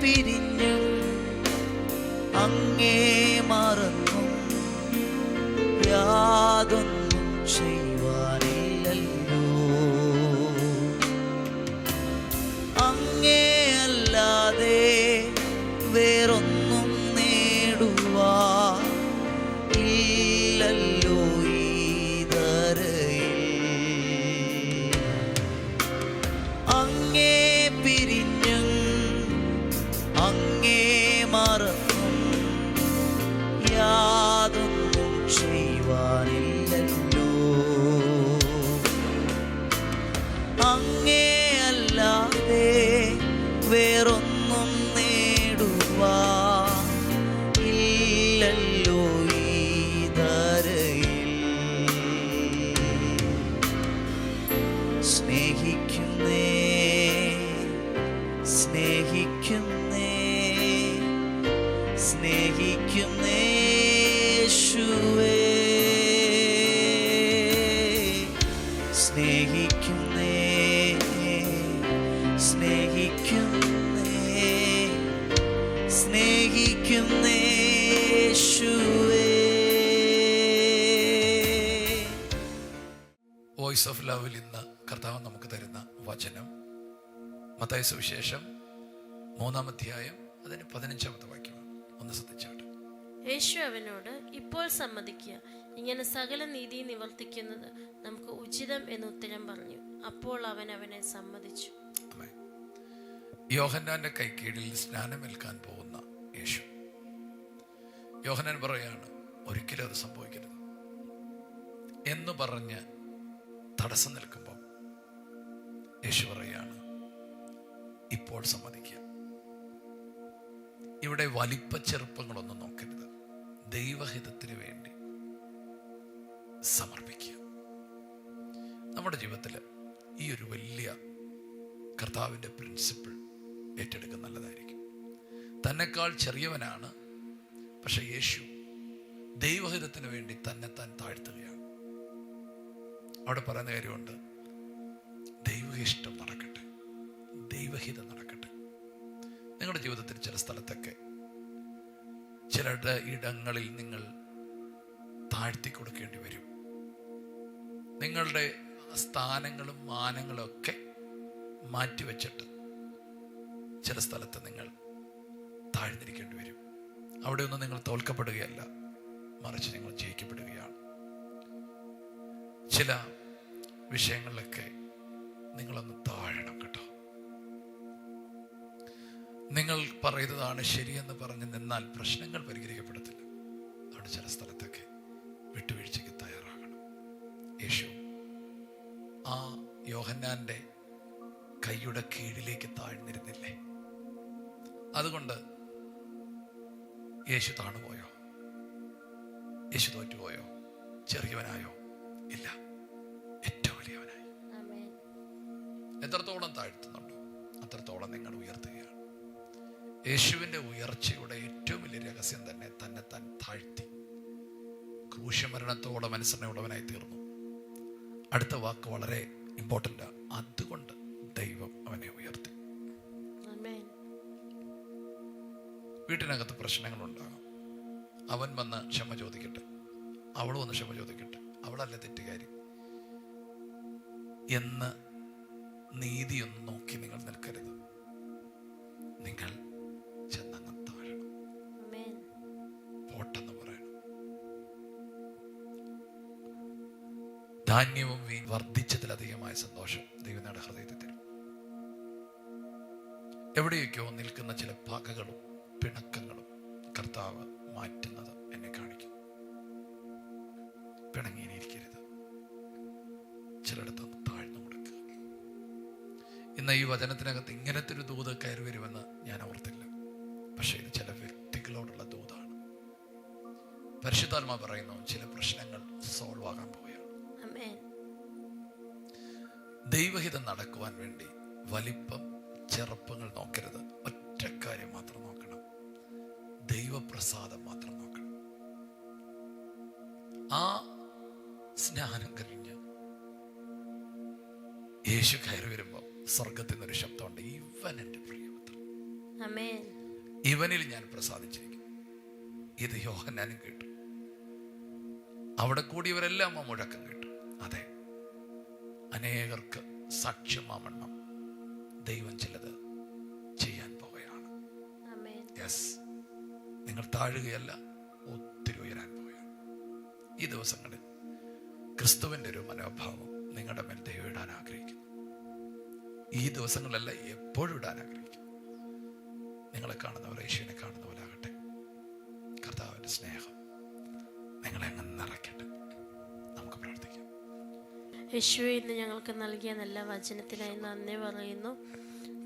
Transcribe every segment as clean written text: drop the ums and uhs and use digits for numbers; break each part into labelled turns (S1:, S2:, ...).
S1: പിരിഞ്ഞും അങ്ങേ മറന്നും യാതൊന്നും ചെയ്യുവാനില്ലല്ലോ. അങ്ങേ അല്ലാതെ വേറൊന്നും നേടുവാൻ ഇല്ലല്ലോ ഈ ധരയിൽ. അങ്ങേ പിരിഞ്ഞും അങ്ങേ മറന്നും യാതൊന്നും ചെയ്യുവാനില്ലല്ലോ. അങ്ങേ അല്ലാതെ വേറൊന്നും നേടുവാൻ ഇല്ലല്ലോ ഈ ധരയിൽ. സ്നേഹിക്കുന്നേ സ്നേഹിക്കുന്നേ സ്നേഹിക്കുന്നേ യേശുവേ. സ്നേഹിക്കുന്നേ സ്നേഹിക്കുന്നേ സ്നേഹിക്കുന്നേ യേശുവേ.
S2: വോയിസ് ഓഫ് ലവിൽ ഇന്ന് കർത്താവ് നമുക്ക് തരുന്ന വചനം മത്തായി സുവിശേഷം 3-ാം അധ്യായം അതിന് 15-ാമത്തെ വാക്യം. ഒന്ന് ശ്രദ്ധിച്ചാട്ടെ.
S3: യേശു അവനോട്, ഇപ്പോൾ സമ്മതിക്കുക, ഇങ്ങനെ സകല നീതി നിവർത്തിക്കുന്നത് നമുക്ക് ഉചിതം എന്ന് ഉത്തരം പറഞ്ഞു. അപ്പോൾ അവൻ അവനെ സമ്മതിച്ചു.
S2: യോഹന്നാന്റെ കൈക്കീഴിൽ സ്നാനമേൽക്കാൻ പോകുന്ന യേശു. യോഹന്നാൻ പറയാണ്, ഒരിക്കലും അത് സംഭവിക്കരുത് എന്ന് പറഞ്ഞ് തടസ്സം നിൽക്കുമ്പോൾ യേശു പറയാണ്, ഇപ്പോൾ സമ്മതിക്കുക. ഇവിടെ വലിപ്പ ചെറുപ്പങ്ങളൊന്നും നോക്കരുത്, ദൈവഹിതത്തിന് വേണ്ടി സമർപ്പിക്കുക. നമ്മുടെ ജീവിതത്തിൽ ഈ ഒരു വലിയ കർത്താവിൻ്റെ പ്രിൻസിപ്പിൾ ഏറ്റെടുക്കുക നല്ലതായിരിക്കും. തന്നെക്കാൾ ചെറിയവനാണ്, പക്ഷെ യേശു ദൈവഹിതത്തിന് വേണ്ടി തന്നെത്താൻ താഴ്ത്തുകയാണ്. അവിടെ പറയുന്ന കാര്യമുണ്ട്, ദൈവഹിഷ്ടം നടക്കട്ടെ, ദൈവഹിതം നടക്കട്ടെ. നിങ്ങളുടെ ജീവിതത്തിൽ ചില സ്ഥലത്തൊക്കെ ചിലരുടെ ഇടങ്ങളിൽ നിങ്ങൾ താഴ്ത്തി കൊടുക്കേണ്ടി വരും. നിങ്ങളുടെ സ്ഥാനങ്ങളും മാനങ്ങളും ഒക്കെ മാറ്റിവെച്ചിട്ട് ചില സ്ഥലത്ത് നിങ്ങൾ താഴ്ന്നിരിക്കേണ്ടി വരും. അവിടെയൊന്നും നിങ്ങൾ തോൽക്കപ്പെടുകയല്ല, മറിച്ച് നിങ്ങൾ ജയിക്കപ്പെടുകയാണ്. ചില വിഷയങ്ങളിലൊക്കെ നിങ്ങളൊന്ന് താഴണം കേട്ടോ. നിങ്ങൾ പറയുന്നതാണ് ശരിയെന്ന് പറഞ്ഞ് നിന്നാൽ പ്രശ്നങ്ങൾ പരിഹരിക്കപ്പെടത്തില്ല. അവിടെ ചില സ്ഥലത്തൊക്കെ വിട്ടുവീഴ്ചയ്ക്ക് തയ്യാറാകണം. യേശു ആ യോഹന്നാന്റെ കൈയുടെ കീഴിലേക്ക് താഴ്ന്നിരുന്നില്ലേ? അതുകൊണ്ട് യേശു താണുപോയോ? യേശു തോറ്റുപോയോ? ചെറിയവനായോ? ഇല്ല, ഏറ്റവും വലിയവനായി. എത്രത്തോളം താഴ്ത്തുന്നുണ്ടോ അത്രത്തോളം നിങ്ങൾ ഉയർത്തുകയാണ്. യേശുവിൻ്റെ ഉയർച്ചയുടെ ഏറ്റവും വലിയ രഹസ്യം തന്നെ തന്നെത്താൻ താഴ്ത്തി ക്രൂശമരണത്തോളം അനുസരണയുള്ളവനായി തീർന്നു. അടുത്ത വാക്ക് വളരെ ഇമ്പോർട്ടൻ്റ്. അതുകൊണ്ട് ദൈവം അവനെ ഉയർത്തി. വീട്ടിനകത്ത് പ്രശ്നങ്ങളുണ്ടാകാം. അവൻ വന്ന് ക്ഷമ ചോദിക്കട്ടെ, അവൾ വന്ന് ക്ഷമ ചോദിക്കട്ടെ, അവളല്ല തെറ്റുകാരി എന്ന് നീതിയൊന്നും നോക്കി നിങ്ങൾ നിൽക്കരുത്. നിങ്ങൾ ചെന്നങ്ങ് താഴണം, പോട്ടെന്ന് പറയണം. ധാന്യവും വീൻ വർദ്ധിച്ചതിലധികമായ സന്തോഷം ദൈവങ്ങളുടെ ഹൃദയത്തിൽ തരും. എവിടെയൊക്കെയോ നിൽക്കുന്ന ചില പകകളും പിണക്കങ്ങളും കർത്താവ് മാറ്റുന്നത് എന്നെ കാണിക്കും. പിണങ്ങിയിരിക്കരുത്, ചിലയിടത്ത് താഴ്ന്നു കൊടുക്കുക. ഇന്ന് ഈ വചനത്തിനകത്ത് ഇങ്ങനത്തെ ഒരു ദൂത് കയറി വരുമെന്ന് ഞാൻ ഓർത്തില്ല. പക്ഷേ ഇത് ചില വ്യക്തികളോടുള്ള ദൂതാണ്. പരിശുദ്ധാത്മാവ് പറയുന്നു, ചില പ്രശ്നങ്ങൾ സോൾവ് ആകാൻ പോവുകയാണ്. ദൈവഹിതം നടക്കുവാൻ വേണ്ടി വലിപ്പം ചെറുപ്പങ്ങൾ നോക്കരുത്. ഒറ്റ കാര്യം മാത്രം നോക്കണം, ദൈവപ്രസാദം മാത്രം നോക്കണം. ആ സ്നാനം കഴിഞ്ഞ് യേശു കയറി വരുമ്പോൾ സ്വർഗത്തിൽ നിന്നൊരു ശബ്ദമുണ്ട്, ഇവൻ എൻ്റെ പ്രിയപുത്രൻ.
S3: ആമേൻ.
S2: ഇവനിൽ ഞാൻ പ്രസാദിച്ചിരിക്കുന്നു. ഇത് യോഹന്നാനും കേട്ടു. അവിടെ കൂടിയവരെല്ലാം ആ മുഴക്കം കേട്ടു. അതെ, അനേകർക്ക് സാക്ഷ്യമാവണ്ണം ദൈവം ചിലത് ചെയ്യാൻ പോവുകയാണ്. യെസ്, നിങ്ങൾ താഴുകയല്ല, ഒത്തിരി ഉയരാൻ പോവുകയാണ്. ഈ ദിവസങ്ങളിൽ ക്രിസ്തുവിൻ്റെ ഒരു മനോഭാവം നിങ്ങളുടെ മേൽ ദൈവം ഇടാൻ ആഗ്രഹിക്കുന്നു. ഈ ദിവസങ്ങളിലല്ല, എപ്പോഴും ഇടാൻ ആഗ്രഹിക്കുന്നു. നിങ്ങളെ കാണുന്നവർ യേശുവിനെ കാണുന്ന പോലെ ആകട്ടെ. കർത്താവിൻ്റെ സ്നേഹം നിങ്ങളെ അങ്ങ് നിറയ്ക്കട്ടെ. നമുക്ക് പ്രാർത്ഥിക്കാം.
S3: യേശുവെ, ഇന്ന് ഞങ്ങൾക്ക് നൽകിയ നല്ല വചനത്തിനായി നന്ദി പറയുന്നു.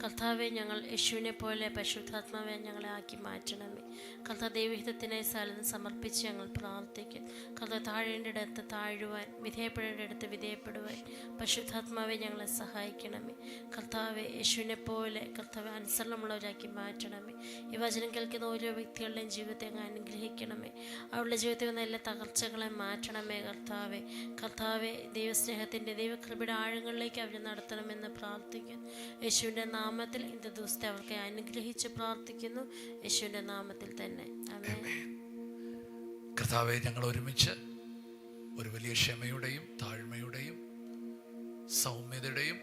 S3: കർത്താവെ, ഞങ്ങൾ യേശുവിനെ പോലെ പരിശുദ്ധാത്മാവെ ഞങ്ങളെ ആക്കി മാറ്റണമേ. കർത്താവ്, ദൈവഹിതത്തിനായി സ്ഥലത്ത് സമർപ്പിച്ച് ഞങ്ങൾ പ്രാർത്ഥിക്കും. കർത്താവ്, താഴേണ്ടിടത്ത് താഴുവാൻ, വിധേയപ്പെടേണ്ടിടത്ത് വിധേയപ്പെടുവാൻ പരിശുദ്ധാത്മാവെ ഞങ്ങളെ സഹായിക്കണമേ. കർത്താവെ, യേശുവിനെ പോലെ കർത്താവ് അനുസരണമുള്ളവരാക്കി മാറ്റണമേ. ഈ വചനം കേൾക്കുന്ന ഓരോ വ്യക്തികളുടെയും ജീവിതത്തെ അങ്ങ് അനുഗ്രഹിക്കണമേ. അവരുടെ ജീവിതത്തിൽ വന്ന എല്ലാ തകർച്ചകളെ മാറ്റണമേ. കർത്താവെ, ദൈവസ്നേഹത്തിൻ്റെ ദൈവകൃപയുടെ ആഴങ്ങളിലേക്ക് അവർ നടത്തണമെന്ന് പ്രാർത്ഥിക്കുന്നു. യേശുവിൻ്റെ നാമത്തിൽ ഇന്നത്തെ ദിവസത്തെ അവർക്ക് അനുഗ്രഹിച്ച് പ്രാർത്ഥിക്കുന്നു. യേശുവിൻ്റെ നാമത്തിൽ തന്നെ ആമേൻ.
S2: കർത്താവെ, ഞങ്ങൾ ഒരുമിച്ച് ഒരു വലിയ ക്ഷമയുടെയും താഴ്മയുടെയും സൗമ്യതയുടെയും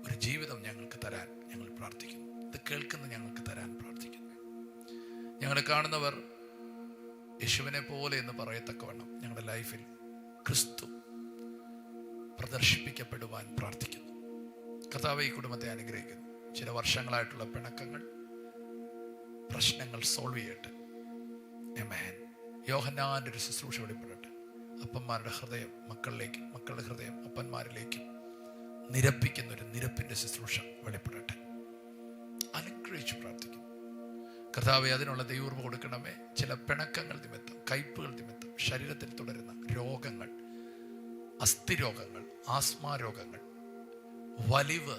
S2: ഒരു ജീവിതം ഞങ്ങൾക്ക് തരാൻ ഞങ്ങൾ പ്രാർത്ഥിക്കുന്നു. ഇത് കേൾക്കുന്ന ഞങ്ങൾക്ക് തരാൻ പ്രാർത്ഥിക്കുന്നു. ഞങ്ങളെ കാണുന്നവർ യേശുവിനെ പോലെ എന്ന് പറയത്തക്കവണ്ണം ഞങ്ങളുടെ ലൈഫിൽ ക്രിസ്തു പ്രദർശിപ്പിക്കപ്പെടുവാൻ പ്രാർത്ഥിക്കുന്നു. കർത്താവെ, ഈ കുടുംബത്തെ അനുഗ്രഹിക്കുന്നു. ചില വർഷങ്ങളായിട്ടുള്ള പിണക്കങ്ങൾ, പ്രശ്നങ്ങൾ സോൾവ് ചെയ്യട്ടെ. ആമേൻ. യോഹന്നാന്റെ ഒരു ശുശ്രൂഷ വെളിപ്പെടട്ടെ. അപ്പന്മാരുടെ ഹൃദയം മക്കളിലേക്കും, മക്കളുടെ ഹൃദയം അപ്പന്മാരിലേക്കും നിരപ്പിക്കുന്ന ഒരു നിരപ്പിന്റെ ശുശ്രൂഷ വെളിപ്പെടട്ടെ. അനുഗ്രഹിച്ച് പ്രാർത്ഥിക്കുന്നു. കർത്താവെ, അതിനുള്ള ദൈവകൃപ കൊടുക്കണമേ. ചില പിണക്കങ്ങൾ നിമിത്തം, കയ്പുകൾ നിമിത്തം ശരീരത്തിൽ തുടരുന്ന രോഗങ്ങൾ, അസ്ഥിരോഗങ്ങൾ, ആസ്മാ രോഗങ്ങൾ, വലിവ്,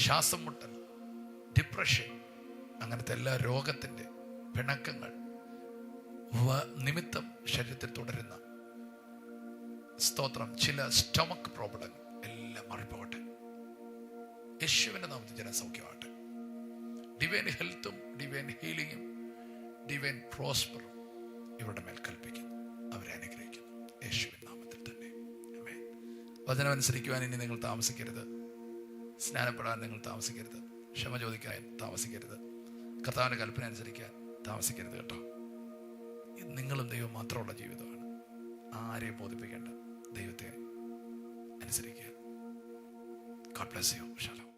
S2: ശ്വാസം മുട്ടൽ, ഡിപ്രഷൻ, അങ്ങനത്തെ എല്ലാ രോഗത്തിൻ്റെ പിണക്കങ്ങൾ നിമിത്തം ശരീരത്തിൽ തുടരുന്ന സ്തോത്രം, ചില സ്റ്റൊമക്ക് പ്രോബ്ലങ്ങൾ എല്ലാം മാറിപ്പോകട്ടെ. യേശുവിൻ്റെ നാമത്തിൽ ജനം സൗഖ്യമാകട്ടെ. ഡിവൈൻ ഹെൽത്തും ഡിവൈൻ ഹീലിങ്ങും ഡിവൈൻ പ്രോസ്പറും ഇവരുടെ മേൽ കൽപ്പിക്കുന്നു. അവരെ അനുഗ്രഹിക്കുന്നു യേശുവിൻ നാമത്തിൽ തന്നെ. ആമേൻ. വചനമനുസരിക്കുവാൻ ഇനി നിങ്ങൾ താമസിക്കരുത്. സ്നാനപ്പെടാൻ നിങ്ങൾ താമസിക്കരുത്. ക്ഷമ ചോദിക്കാൻ താമസിക്കരുത്. കർത്താവിൻ്റെ കൽപ്പന അനുസരിക്കാൻ താമസിക്കരുത് കേട്ടോ. നിങ്ങളും ദൈവം മാത്രമുള്ള ജീവിതമാണ്. ആരെയും ബോധിപ്പിക്കേണ്ട. ദൈവത്തെ അനുസരിക്കുക. God bless you. Shalom.